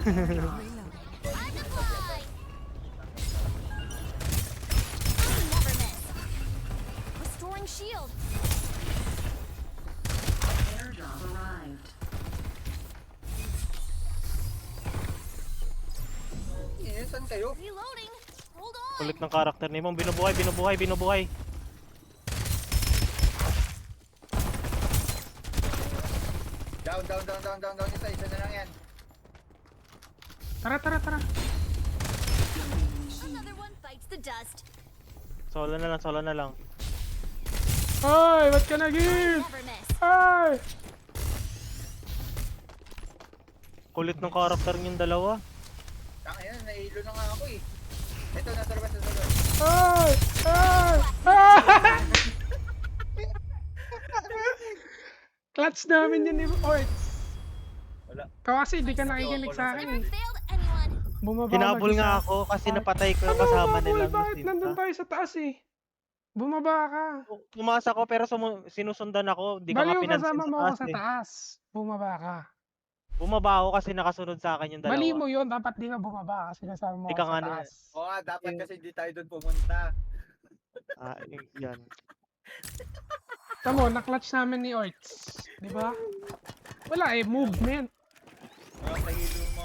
Restoring shield. Airdrop arrived. Saan kayo? Reloading. Hold on. Kulit ng karakter ni Mong. Binubuhay. Down. Isa na lang yan. Tara. Another one bites the dust. Solo na lang. Ay, ba't ka nag-give? Never miss. Ay! Kulit ng karakter niyong dalawa. Tanga yan, nahilo na nga ako eh. Ito, nasa labas. Ay! Clutch namin yun ni Orts. Wala. Kasi di ka nakikinig sa akin eh. Never failed anyone. Bumaba Hinabol mag-isa. nga ako kasi napatay ko yung kasama Ano, nila. bakit nandun tayo sa taas eh? Bumaba ka. Pumasa ko pero sinusundan ako. Di ka nga Baliw, pinansin kasama sa mo ako taas sa eh. taas. Bumaba ka. Bumaba ako kasi nakasunod sa akin yung dalawa. Mali mo yun. Dapat di ka bumaba kasi kasama mo Di ako ka sa nga taas. Oo nga, dapat kasi hindi tayo doon pumunta. Yan. Tamo, na-clutch namin ni Orts. Di ba? Wala eh, movement. Nahilo